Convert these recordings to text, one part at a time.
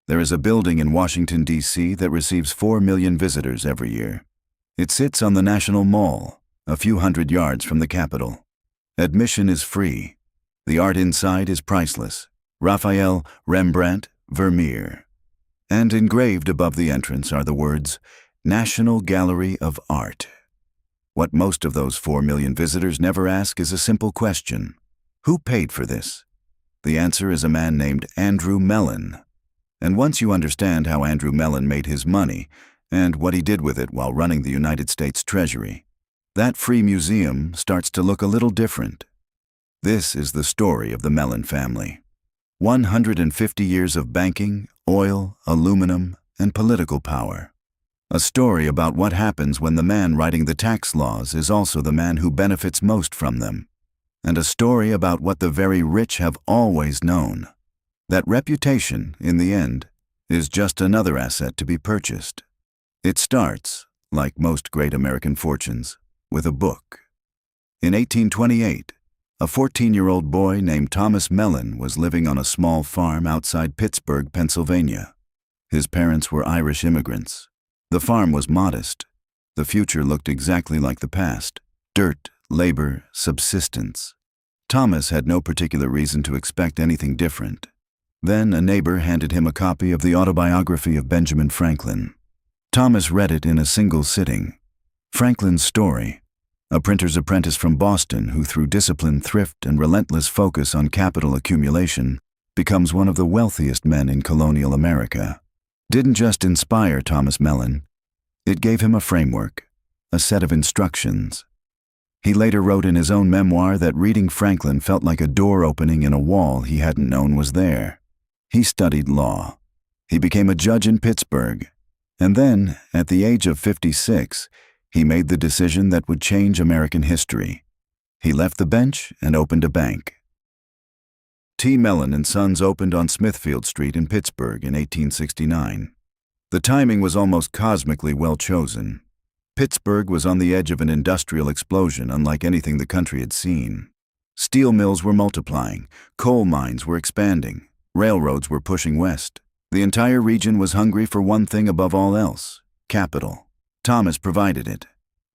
There is a building in Washington, D.C. that receives 4 million visitors every year. It sits on the National Mall, a few hundred yards from the Capitol. Admission is free. The art inside is priceless. Raphael, Rembrandt, Vermeer. And engraved above the entrance are the words, National Gallery of Art. What most of those 4 million visitors never ask is a simple question. Who paid for this? The answer is a man named Andrew Mellon. And once you understand how Andrew Mellon made his money and what he did with it while running the United States Treasury, that free museum starts to look a little different. This is the story of the Mellon family. 150 years of banking, oil, aluminum, and political power. A story about what happens when the man writing the tax laws is also the man who benefits most from them. And a story about what the very rich have always known. That reputation, in the end, is just another asset to be purchased. It starts, like most great American fortunes, with a book. In 1828, a 14-year-old boy named Thomas Mellon was living on a small farm outside Pittsburgh, Pennsylvania. His parents were Irish immigrants. The farm was modest. The future looked exactly like the past. Dirt, labor, subsistence. Thomas had no particular reason to expect anything different. Then a neighbor handed him a copy of the autobiography of Benjamin Franklin. Thomas read it in a single sitting. Franklin's story, a printer's apprentice from Boston who through discipline, thrift, and relentless focus on capital accumulation becomes one of the wealthiest men in colonial America, didn't just inspire Thomas Mellon. It gave him a framework, a set of instructions. He later wrote in his own memoir that reading Franklin felt like a door opening in a wall he hadn't known was there. He studied law. He became a judge in Pittsburgh. And then, at the age of 56, he made the decision that would change American history. He left the bench and opened a bank. T. Mellon and Sons opened on Smithfield Street in Pittsburgh in 1869. The timing was almost cosmically well chosen. Pittsburgh was on the edge of an industrial explosion unlike anything the country had seen. Steel mills were multiplying, coal mines were expanding, railroads were pushing west. The entire region was hungry for one thing above all else, capital. Thomas provided it.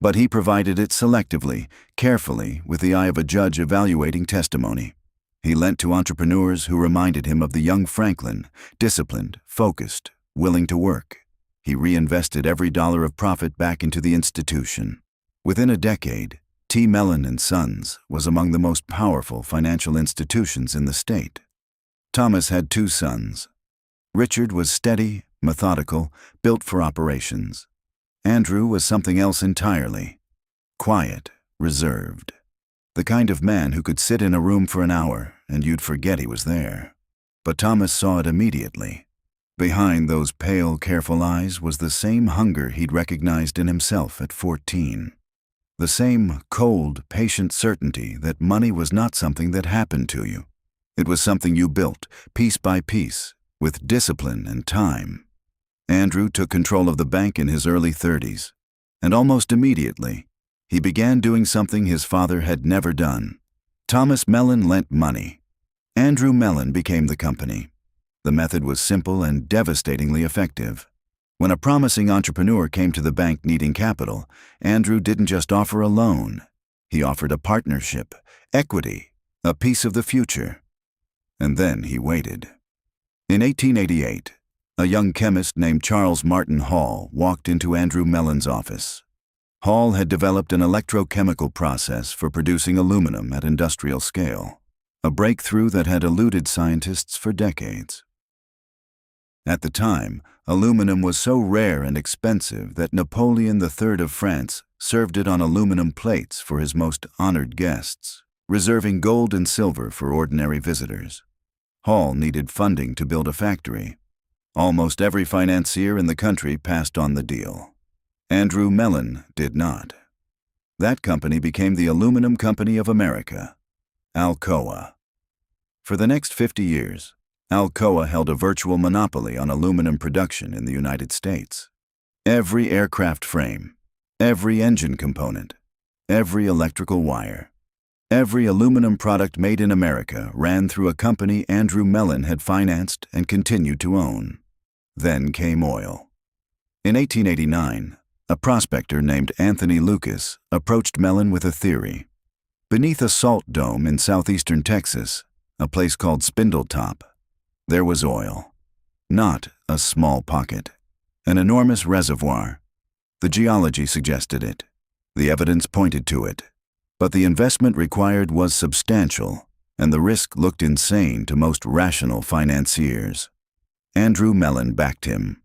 But he provided it selectively, carefully, with the eye of a judge evaluating testimony. He lent to entrepreneurs who reminded him of the young Franklin, disciplined, focused, willing to work. He reinvested every dollar of profit back into the institution. Within a decade, T. Mellon and Sons was among the most powerful financial institutions in the state. Thomas had 2 sons. Richard was steady, methodical, built for operations. Andrew was something else entirely. Quiet, reserved. The kind of man who could sit in a room for an hour and you'd forget he was there. But Thomas saw it immediately. Behind those pale, careful eyes was the same hunger he'd recognized in himself at 14. The same cold, patient certainty that money was not something that happened to you. It was something you built, piece by piece, with discipline and time. Andrew took control of the bank in his early 30s, and almost immediately, he began doing something his father had never done. Thomas Mellon lent money. Andrew Mellon became the company. The method was simple and devastatingly effective. When a promising entrepreneur came to the bank needing capital, Andrew didn't just offer a loan. He offered a partnership, equity, a piece of the future. And then he waited. In 1888, a young chemist named Charles Martin Hall walked into Andrew Mellon's office. Hall had developed an electrochemical process for producing aluminum at industrial scale, a breakthrough that had eluded scientists for decades. At the time, aluminum was so rare and expensive that Napoleon III of France served it on aluminum plates for his most honored guests, reserving gold and silver for ordinary visitors. Hall needed funding to build a factory. Almost every financier in the country passed on the deal. Andrew Mellon did not. That company became the Aluminum Company of America, Alcoa. For the next 50 years, Alcoa held a virtual monopoly on aluminum production in the United States. Every aircraft frame, every engine component, every electrical wire, every aluminum product made in America ran through a company Andrew Mellon had financed and continued to own. Then came oil. In 1889, a prospector named Anthony Lucas approached Mellon with a theory. Beneath a salt dome in southeastern Texas, a place called Spindletop, there was oil. Not a small pocket. An enormous reservoir. The geology suggested it. The evidence pointed to it. But the investment required was substantial, and the risk looked insane to most rational financiers. Andrew Mellon backed him.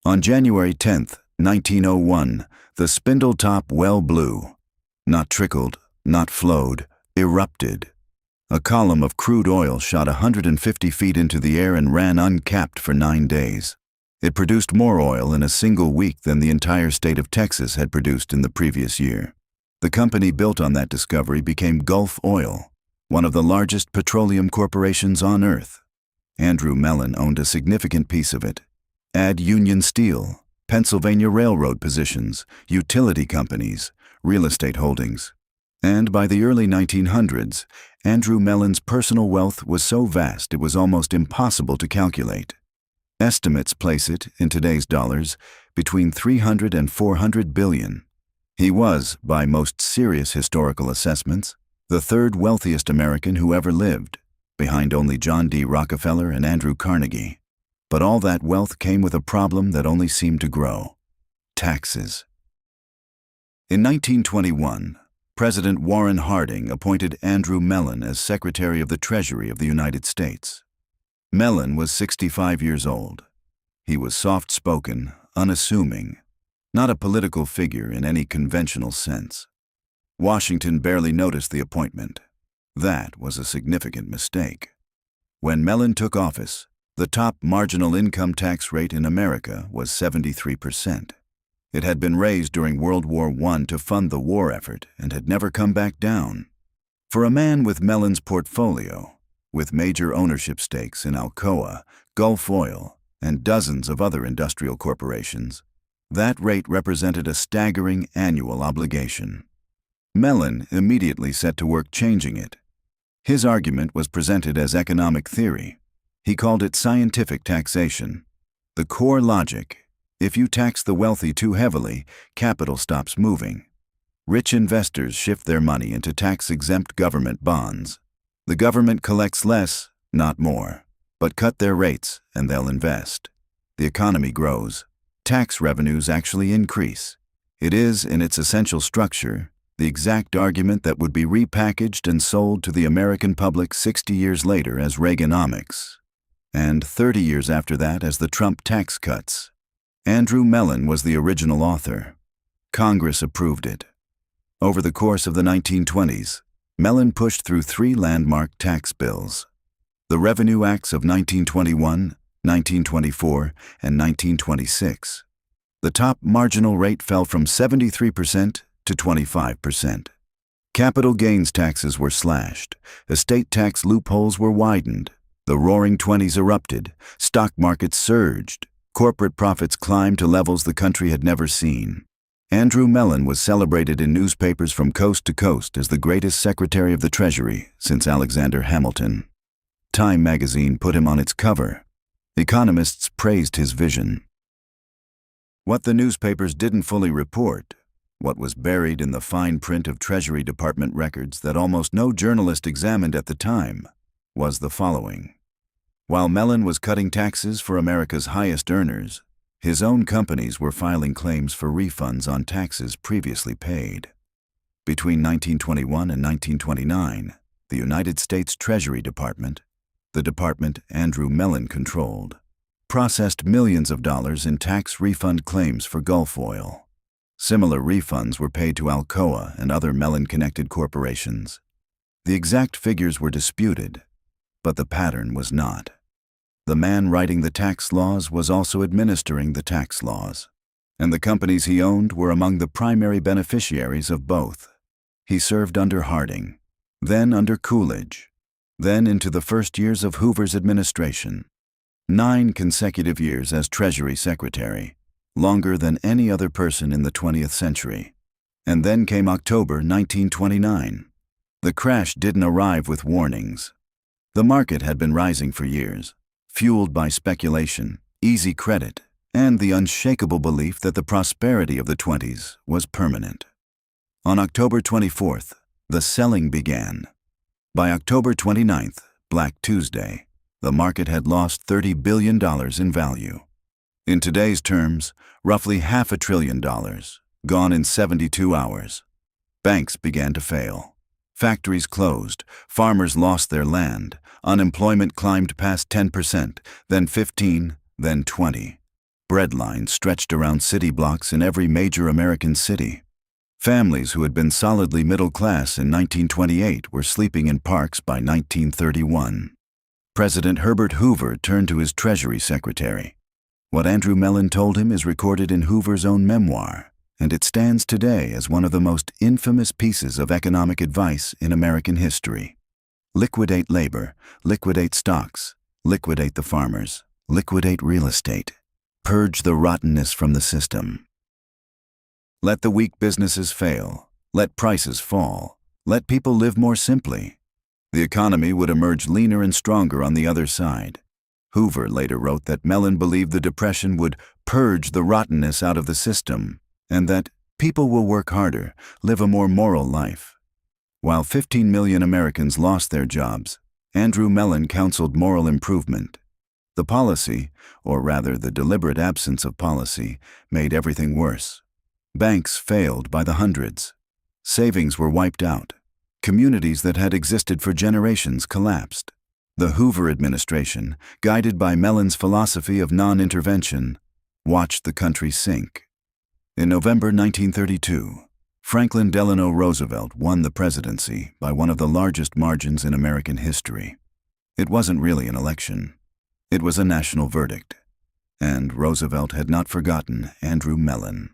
On January 10, 1901, the Spindletop well blew. Not trickled, not flowed, erupted. A column of crude oil shot 150 feet into the air and ran uncapped for 9 days. It produced more oil in a single week than the entire state of Texas had produced in the previous year. The company built on that discovery became Gulf Oil, one of the largest petroleum corporations on earth. Andrew Mellon owned a significant piece of it. Add Union Steel, Pennsylvania Railroad positions, utility companies, real estate holdings. And by the early 1900s, Andrew Mellon's personal wealth was so vast it was almost impossible to calculate. Estimates place it, in today's dollars, between 300 and 400 billion. He was, by most serious historical assessments, the third wealthiest American who ever lived, behind only John D. Rockefeller and Andrew Carnegie. But all that wealth came with a problem that only seemed to grow: taxes. In 1921, President Warren Harding appointed Andrew Mellon as Secretary of the Treasury of the United States. Mellon was 65 years old. He was soft-spoken, unassuming, not a political figure in any conventional sense. Washington barely noticed the appointment. That was a significant mistake. When Mellon took office, the top marginal income tax rate in America was 73%. It had been raised during World War I to fund the war effort and had never come back down. For a man with Mellon's portfolio, with major ownership stakes in Alcoa, Gulf Oil, and dozens of other industrial corporations, that rate represented a staggering annual obligation. Mellon immediately set to work changing it. His argument was presented as economic theory. He called it scientific taxation. The core logic: if you tax the wealthy too heavily, capital stops moving. Rich investors shift their money into tax-exempt government bonds. The government collects less, not more, but cut their rates and they'll invest. The economy grows. Tax revenues actually increase. It is, in its essential structure, the exact argument that would be repackaged and sold to the American public 60 years later as Reaganomics, and 30 years after that as the Trump tax cuts. Andrew Mellon was the original author. Congress approved it. Over the course of the 1920s, Mellon pushed through 3 landmark tax bills: the Revenue Acts of 1921, 1924, and 1926. The top marginal rate fell from 73% to 25%. Capital gains taxes were slashed. Estate tax loopholes were widened. The Roaring Twenties erupted. Stock markets surged. Corporate profits climbed to levels the country had never seen. Andrew Mellon was celebrated in newspapers from coast to coast as the greatest Secretary of the Treasury since Alexander Hamilton. Time magazine put him on its cover. Economists praised his vision. What the newspapers didn't fully report, what was buried in the fine print of Treasury Department records that almost no journalist examined at the time, was the following. While Mellon was cutting taxes for America's highest earners, his own companies were filing claims for refunds on taxes previously paid. Between 1921 and 1929, the United States Treasury Department, the department Andrew Mellon controlled, processed millions of dollars in tax refund claims for Gulf Oil. Similar refunds were paid to Alcoa and other Mellon-connected corporations. The exact figures were disputed, but the pattern was not. The man writing the tax laws was also administering the tax laws, and the companies he owned were among the primary beneficiaries of both. He served under Harding, then under Coolidge, then into the first years of Hoover's administration. 9 consecutive years as Treasury Secretary, longer than any other person in the 20th century. And then came October 1929. The crash didn't arrive with warnings. The market had been rising for years, fueled by speculation, easy credit, and the unshakable belief that the prosperity of the 20s was permanent. On October 24th, the selling began. By October 29th, Black Tuesday, the market had lost $30 billion in value. In today's terms, roughly $500 billion, gone in 72 hours. Banks began to fail. Factories closed, farmers lost their land, unemployment climbed past 10%, then 15%, then 20%. Bread lines stretched around city blocks in every major American city. Families who had been solidly middle class in 1928 were sleeping in parks by 1931. President Herbert Hoover turned to his Treasury secretary. What Andrew Mellon told him is recorded in Hoover's own memoir, and it stands today as one of the most infamous pieces of economic advice in American history. Liquidate labor, liquidate stocks, liquidate the farmers, liquidate real estate. Purge the rottenness from the system. Let the weak businesses fail. Let prices fall. Let people live more simply. The economy would emerge leaner and stronger on the other side. Hoover later wrote that Mellon believed the Depression would purge the rottenness out of the system, and that people will work harder, live a more moral life. While 15 million Americans lost their jobs, Andrew Mellon counseled moral improvement. The policy, or rather the deliberate absence of policy, made everything worse. Banks failed by the hundreds. Savings were wiped out. Communities that had existed for generations collapsed. The Hoover administration, guided by Mellon's philosophy of non-intervention, watched the country sink. In November 1932, Franklin Delano Roosevelt won the presidency by one of the largest margins in American history. It wasn't really an election. It was a national verdict. And Roosevelt had not forgotten Andrew Mellon.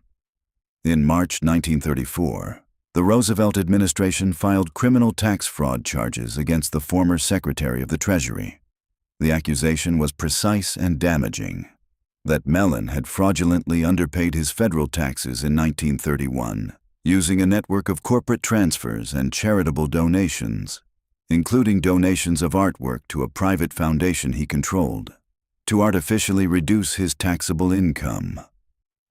In March 1934, the Roosevelt administration filed criminal tax fraud charges against the former Secretary of the Treasury. The accusation was precise and damaging: that Mellon had fraudulently underpaid his federal taxes in 1931, using a network of corporate transfers and charitable donations, including donations of artwork to a private foundation he controlled, to artificially reduce his taxable income.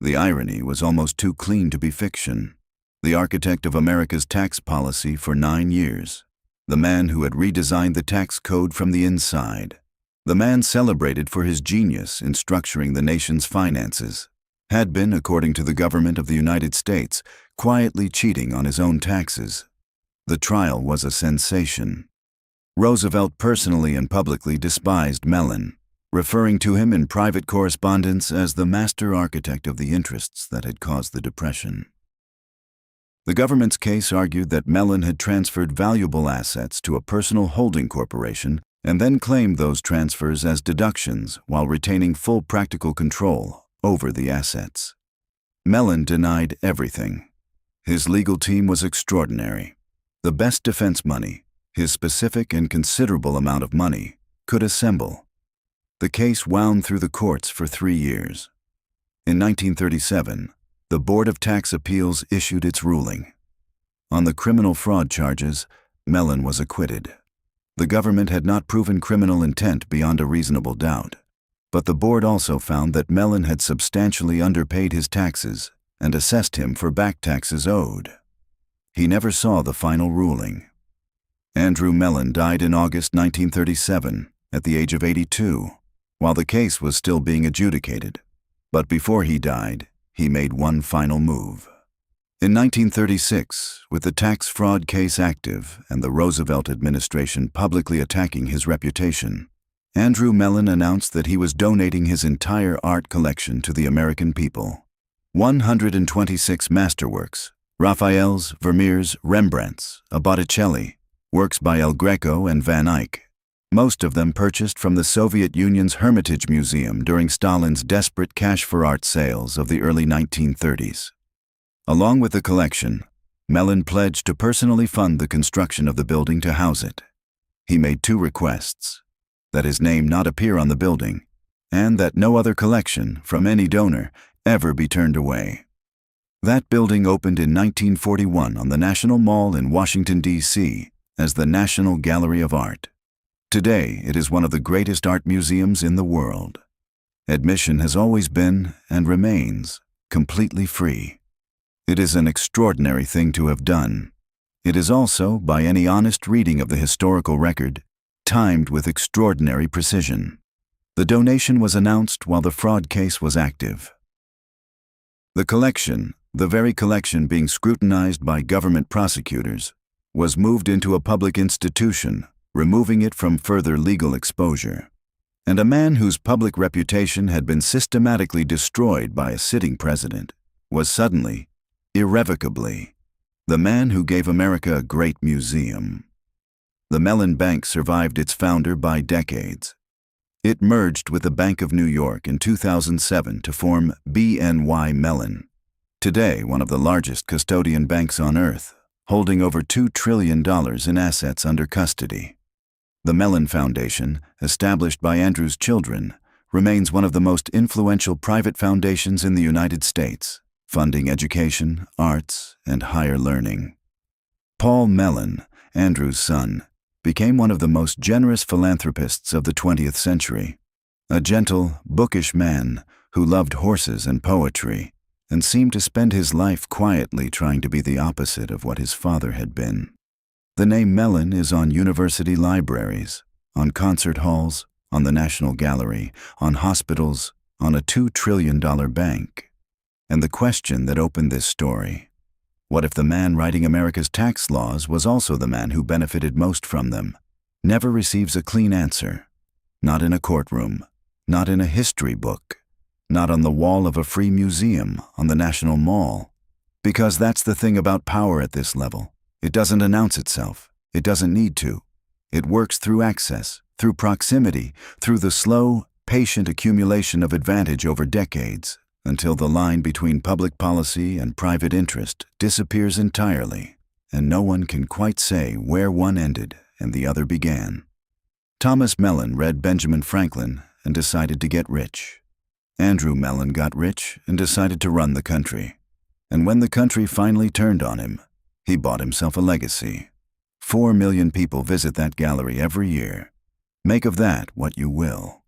The irony was almost too clean to be fiction. The architect of America's tax policy for 9 years, the man who had redesigned the tax code from the inside, the man celebrated for his genius in structuring the nation's finances, had been, according to the government of the United States, quietly cheating on his own taxes. The trial was a sensation. Roosevelt personally and publicly despised Mellon, referring to him in private correspondence as the master architect of the interests that had caused the Depression. The government's case argued that Mellon had transferred valuable assets to a personal holding corporation and then claimed those transfers as deductions while retaining full practical control over the assets. Mellon denied everything. His legal team was extraordinary. The best defense money, his specific and considerable amount of money, could assemble. The case wound through the courts for 3 years. In 1937, the Board of Tax Appeals issued its ruling. On the criminal fraud charges, Mellon was acquitted. The government had not proven criminal intent beyond a reasonable doubt, but the board also found that Mellon had substantially underpaid his taxes and assessed him for back taxes owed. He never saw the final ruling. Andrew Mellon died in August 1937 at the age of 82, while the case was still being adjudicated. But before he died, he made one final move. In 1936, with the tax fraud case active and the Roosevelt administration publicly attacking his reputation, Andrew Mellon announced that he was donating his entire art collection to the American people. 126 masterworks, Raphaels, Vermeers, Rembrandts, a Botticelli, works by El Greco and Van Eyck, most of them purchased from the Soviet Union's Hermitage Museum during Stalin's desperate cash-for-art sales of the early 1930s. Along with the collection, Mellon pledged to personally fund the construction of the building to house it. He made 2 requests: that his name not appear on the building, and that no other collection, from any donor, ever be turned away. That building opened in 1941 on the National Mall in Washington, D.C., as the National Gallery of Art. Today, it is one of the greatest art museums in the world. Admission has always been, and remains, completely free. It is an extraordinary thing to have done. It is also, by any honest reading of the historical record, timed with extraordinary precision. The donation was announced while the fraud case was active. The collection, the very collection being scrutinized by government prosecutors, was moved into a public institution, removing it from further legal exposure. And a man whose public reputation had been systematically destroyed by a sitting president was suddenly, irrevocably, the man who gave America a great museum. The Mellon Bank survived its founder by decades. It merged with the Bank of New York in 2007 to form BNY Mellon, today one of the largest custodian banks on earth, holding over $2 trillion in assets under custody. The Mellon Foundation, established by Andrew's children, remains one of the most influential private foundations in the United States, funding education, arts, and higher learning. Paul Mellon, Andrew's son, became one of the most generous philanthropists of the 20th century, a gentle, bookish man who loved horses and poetry, and seemed to spend his life quietly trying to be the opposite of what his father had been. The name Mellon is on university libraries, on concert halls, on the National Gallery, on hospitals, on a $2 trillion bank. And the question that opened this story: what if the man writing America's tax laws was also the man who benefited most from them? Never receives a clean answer. Not in a courtroom, not in a history book, not on the wall of a free museum on the National Mall. Because that's the thing about power at this level. It doesn't announce itself. It doesn't need to. It works through access, through proximity, through the slow, patient accumulation of advantage over decades, until the line between public policy and private interest disappears entirely, and no one can quite say where one ended and the other began. Thomas Mellon read Benjamin Franklin and decided to get rich. Andrew Mellon got rich and decided to run the country. And when the country finally turned on him, he bought himself a legacy. 4 million people visit that gallery every year. Make of that what you will.